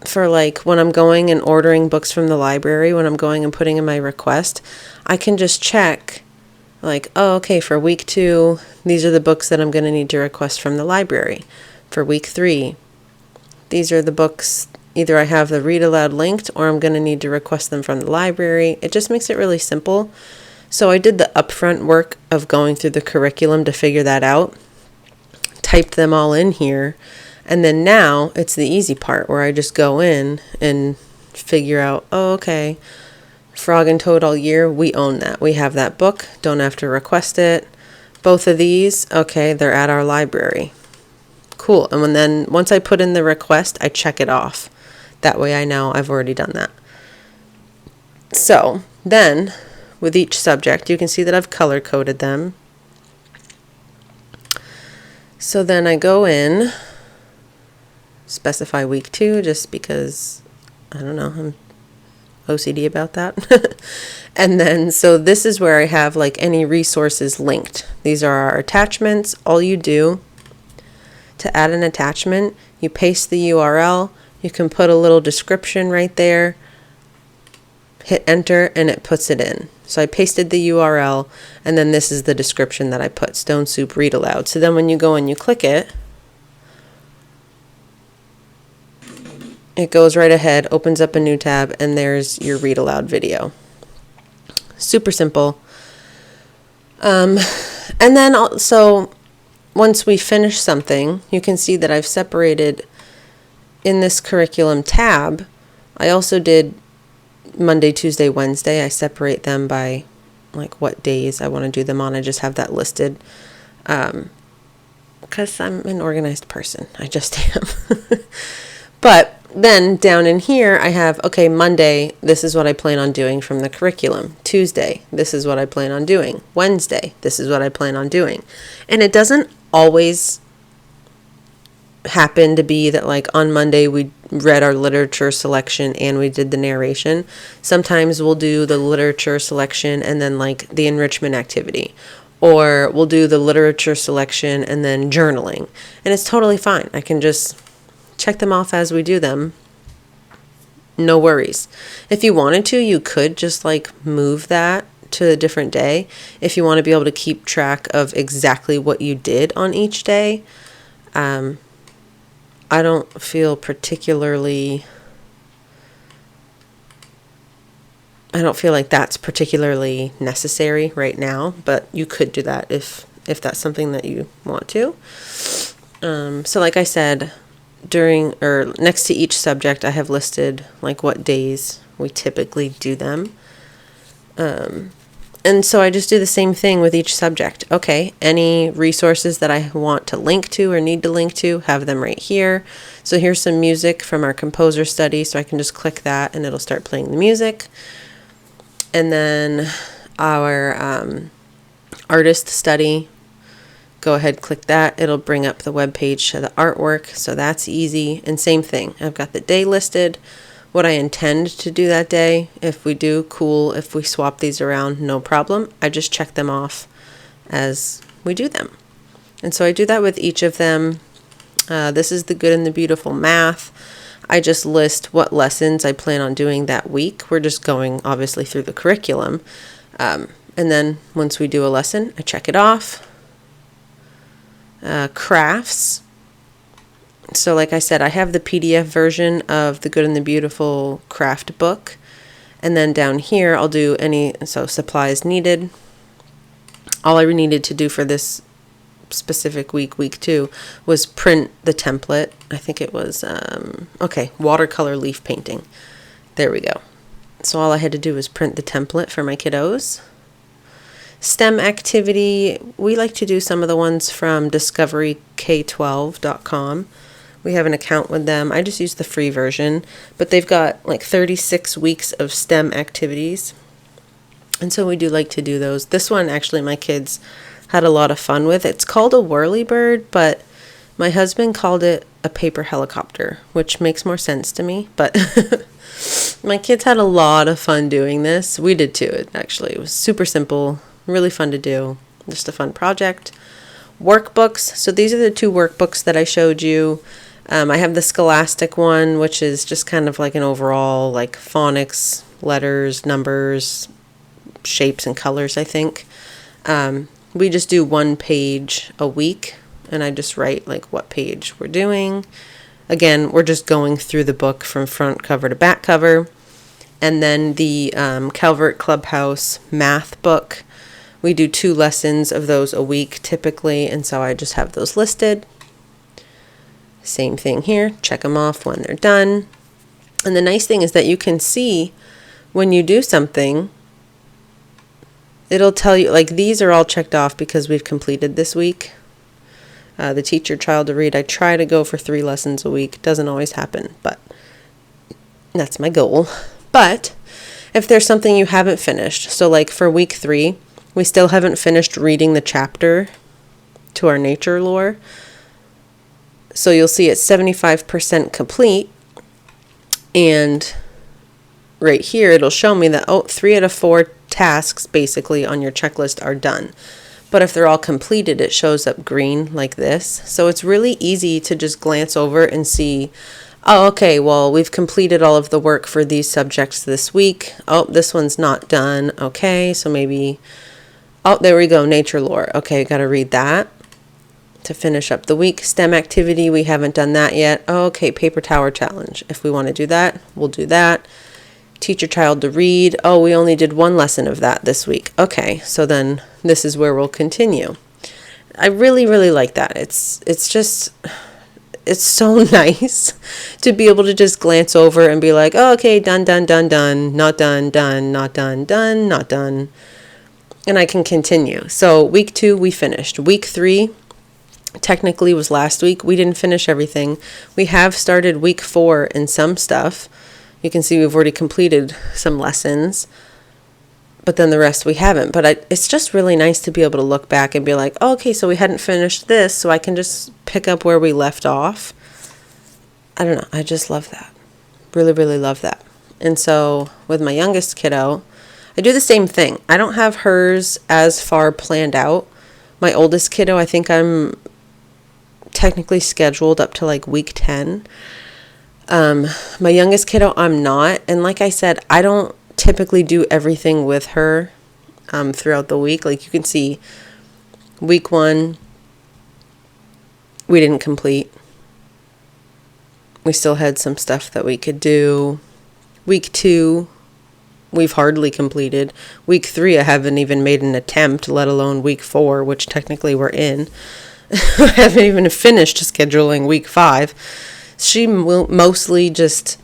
for like when I'm going and ordering books from the library, when I'm going and putting in my request, I can just check like, oh, okay, for week 2, these are the books that I'm going to need to request from the library. For week 3, these are the books, either I have the read aloud linked or I'm going to need to request them from the library. It just makes it really simple. So I did the upfront work of going through the curriculum to figure that out, typed them all in here, and then now it's the easy part where I just go in and figure out, oh, okay, Frog and Toad All Year, we own that. We have that book, don't have to request it. Both of these, okay, they're at our library. Cool. And then once I put in the request, I check it off. That way I know I've already done that. So then with each subject, you can see that I've color coded them. So then I go in, specify week 2 just because, I don't know, I'm OCD about that. And then, so this is where I have like any resources linked. These are our attachments. All you do to add an attachment, you paste the URL, you can put a little description right there, hit enter, and it puts it in. So I pasted the URL, and then this is the description that I put, Stone Soup Read Aloud. So then when you go and you click it, it goes right ahead, opens up a new tab, and there's your read aloud video. Super simple. And then also, once we finish something, you can see that I've separated in this curriculum tab. I also did Monday, Tuesday, Wednesday. I separate them by like what days I want to do them on. I just have that listed because I'm an organized person. I just am. But then down in here, I have, okay, Monday, this is what I plan on doing from the curriculum. Tuesday, this is what I plan on doing. Wednesday, this is what I plan on doing. And it doesn't always happen to be that like on Monday we read our literature selection and we did the narration. Sometimes we'll do the literature selection and then like the enrichment activity. Or we'll do the literature selection and then journaling. And it's totally fine. I can just check them off as we do them. No worries. If you wanted to, you could just like move that to a different day if you want to be able to keep track of exactly what you did on each day. I don't feel like that's particularly necessary right now, but you could do that if that's something that you want to. So like I said, next to each subject, I have listed like what days we typically do them. And so I just do the same thing with each subject. Okay, any resources that I want to link to or need to link to, have them right here. So here's some music from our composer study, so I can just click that and it'll start playing the music. And then our artist study, go ahead, click that. It'll bring up the web page to the artwork, so that's easy. And same thing, I've got the day listed, what I intend to do that day. If we do, cool. If we swap these around, no problem. I just check them off as we do them. And so I do that with each of them. This is the Good and the Beautiful Math. I just list what lessons I plan on doing that week. We're just going, obviously, through the curriculum. And then once we do a lesson, I check it off. Crafts. So like I said, I have the PDF version of the Good and the Beautiful craft book. And then down here, I'll do supplies needed. All I needed to do for this specific week 2, was print the template. I think it was, watercolor leaf painting. There we go. So all I had to do was print the template for my kiddos. STEM activity, we like to do some of the ones from discoveryk12.com. We have an account with them. I just use the free version, but they've got like 36 weeks of STEM activities. And so we do like to do those. This one, actually, my kids had a lot of fun with. It's called a whirlybird, but my husband called it a paper helicopter, which makes more sense to me. But my kids had a lot of fun doing this. We did too, It was super simple. Really fun to do. Just a fun project. Workbooks. So these are the 2 workbooks that I showed you. I have the Scholastic one, which is just kind of like an overall, like phonics, letters, numbers, shapes, and colors, I think. We just do 1 page a week, and I just write like what page we're doing. Again, we're just going through the book from front cover to back cover. And then the Calvert Clubhouse math book. We do 2 lessons of those a week typically, and so I just have those listed. Same thing here, check them off when they're done. And the nice thing is that you can see when you do something, it'll tell you, like these are all checked off because we've completed this week. The Teach Your Child to Read, I try to go for 3 lessons a week. Doesn't always happen, but that's my goal. But if there's something you haven't finished, so like for week 3, we still haven't finished reading the chapter to our nature lore. So you'll see it's 75% complete. And right here, it'll show me that, 3 out of 4 tasks basically on your checklist are done. But if they're all completed, it shows up green like this. So it's really easy to just glance over and see, Oh, okay, well, we've completed all of the work for these subjects this week. Oh, this one's not done. Okay, so maybe, oh, there we go, nature lore. Okay, got to read that to finish up the week. STEM activity, we haven't done that yet. Oh, okay, paper tower challenge. If we want to do that, we'll do that. Teach your child to read. Oh, we only did one lesson of that this week. Okay, so then this is where we'll continue. I really, really like that. It's so nice to be able to just glance over and be like, oh, okay, done, done, done, done, not done, done, not done, done, not done. And I can continue. So week 2, we finished. Week 3 technically was last week. We didn't finish everything. We have started week 4 in some stuff. You can see we've already completed some lessons, but then the rest we haven't. But it's just really nice to be able to look back and be like, oh, okay, so we hadn't finished this, so I can just pick up where we left off. I don't know. I just love that. Really, really love that. And so with my youngest kiddo, I do the same thing. I don't have hers as far planned out. My oldest kiddo, I think I'm technically scheduled up to like week 10. My youngest kiddo, I'm not. And like I said, I don't typically do everything with her throughout the week. Like you can see week 1, we didn't complete. We still had some stuff that we could do. Week 2, we've hardly completed. Week 3, I haven't even made an attempt, let alone week 4, which technically we're in. I haven't even finished scheduling week 5. She will mostly just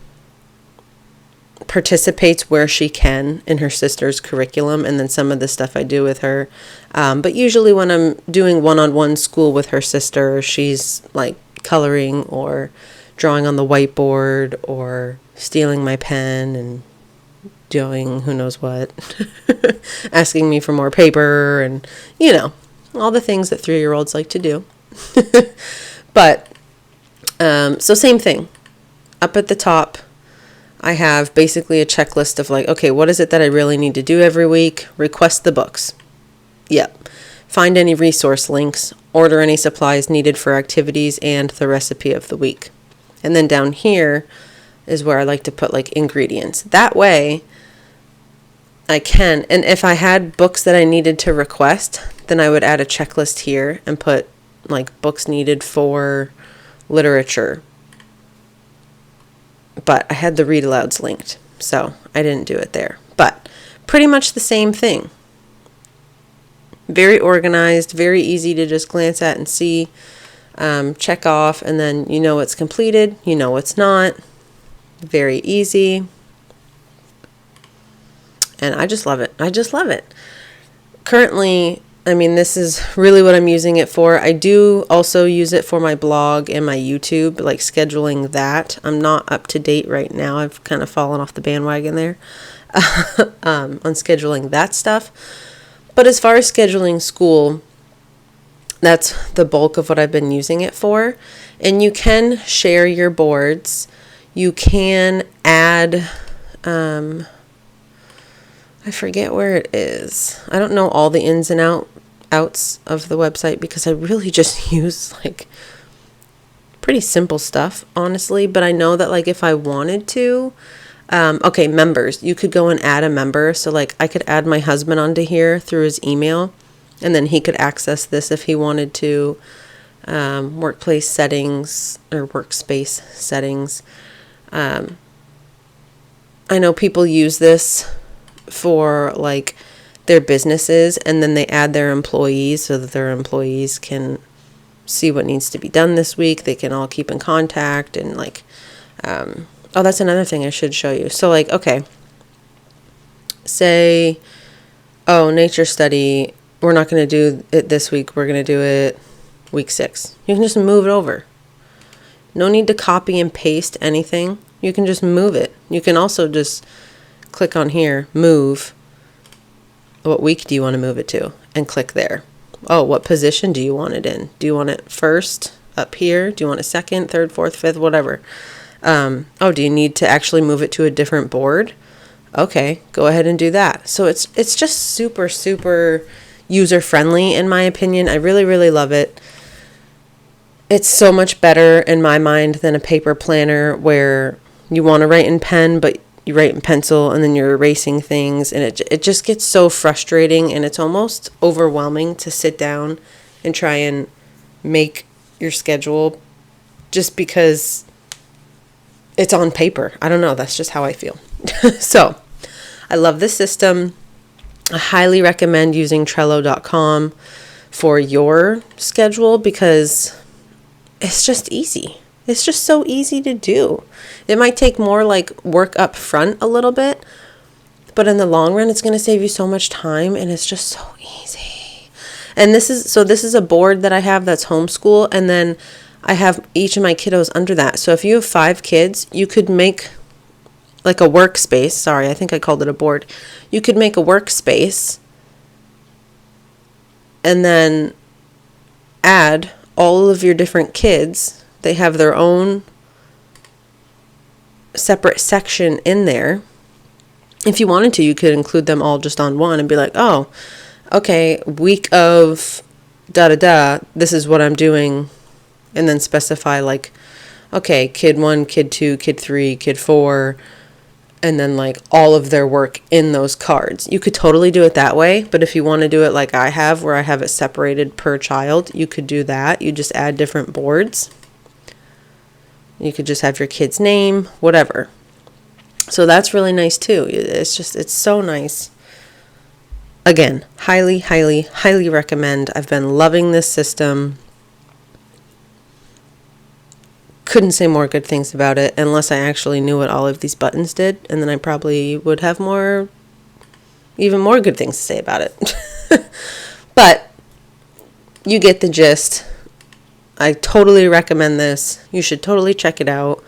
participates where she can in her sister's curriculum, and then some of the stuff I do with her. But usually when I'm doing one-on-one school with her sister, she's like coloring or drawing on the whiteboard or stealing my pen and doing who knows what, asking me for more paper and, all the things that 3-year-olds like to do. But, so same thing. Up at the top, I have basically a checklist of like, okay, what is it that I really need to do every week? Request the books. Yep. Find any resource links, order any supplies needed for activities, and the recipe of the week. And then down here is where I like to put like ingredients. That way I can, and if I had books that I needed to request, then I would add a checklist here and put like books needed for literature. But I had the read alouds linked, so I didn't do it there. But pretty much the same thing. Very organized, very easy to just glance at and see, check off, and then you know it's completed, you know it's not. Very easy. And I just love it. I just love it. Currently, this is really what I'm using it for. I do also use it for my blog and my YouTube, like scheduling that. I'm not up to date right now. I've kind of fallen off the bandwagon there on scheduling that stuff. But as far as scheduling school, that's the bulk of what I've been using it for. And you can share your boards. You can add, I forget where it is. I don't know all the ins and outs of the website because I really just use like pretty simple stuff, honestly. But I know that like if I wanted to, okay, members, you could go and add a member. So like I could add my husband onto here through his email, and then he could access this if he wanted to. Workplace settings or workspace settings. I know people use this for like their businesses, and then they add their employees so that their employees can see what needs to be done this week. They can all keep in contact and like, oh, that's another thing I should show you. So like, okay, say, oh, nature study, we're not going to do it this week. We're going to do it week 6. You can just move it over. No need to copy and paste anything. You can just move it. You can also just click on here, move. What week do you want to move it to? And click there. Oh, what position do you want it in? Do you want it first up here? Do you want it second, third, fourth, fifth, whatever? Oh, do you need to actually move it to a different board? Okay, go ahead and do that. So it's just super, super user friendly in my opinion. I really, really love it. It's so much better in my mind than a paper planner where you want to write in pen, but you write in pencil and then you're erasing things, and it just gets so frustrating, and it's almost overwhelming to sit down and try and make your schedule just because it's on paper. I don't know. That's just how I feel. So I love this system. I highly recommend using Trello.com for your schedule because it's just easy. It's just so easy to do. It might take more like work up front a little bit, but in the long run, it's going to save you so much time, and it's just so easy. And this is a board that I have that's Homeschool, and then I have each of my kiddos under that. So if you have 5 kids, you could make like a workspace. Sorry, I think I called it a board. You could make a workspace and then add all of your different kids. They have their own separate section in there. If you wanted to, you could include them all just on one and be like, oh, okay, week of da-da-da, this is what I'm doing. And then specify like, okay, kid 1, kid 2, kid 3, kid 4, and then like all of their work in those cards. You could totally do it that way, but if you want to do it like I have, where I have it separated per child, you could do that. You just add different boards. You could just have your kid's name, whatever. So that's really nice too. It's so nice. Again, highly, highly, highly recommend. I've been loving this system. Couldn't say more good things about it unless I actually knew what all of these buttons did, and then I probably would have even more good things to say about it. But you get the gist. I totally recommend this. You should totally check it out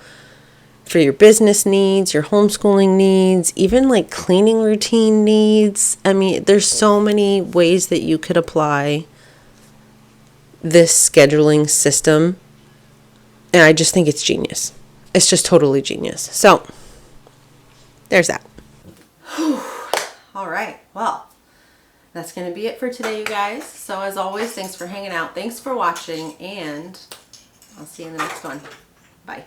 for your business needs, your homeschooling needs, even like cleaning routine needs. I mean, there's so many ways that you could apply this scheduling system. And I just think it's genius. It's just totally genius. So, there's that. All right. Well, that's going to be it for today, you guys. So, as always, thanks for hanging out. Thanks for watching. And I'll see you in the next one. Bye.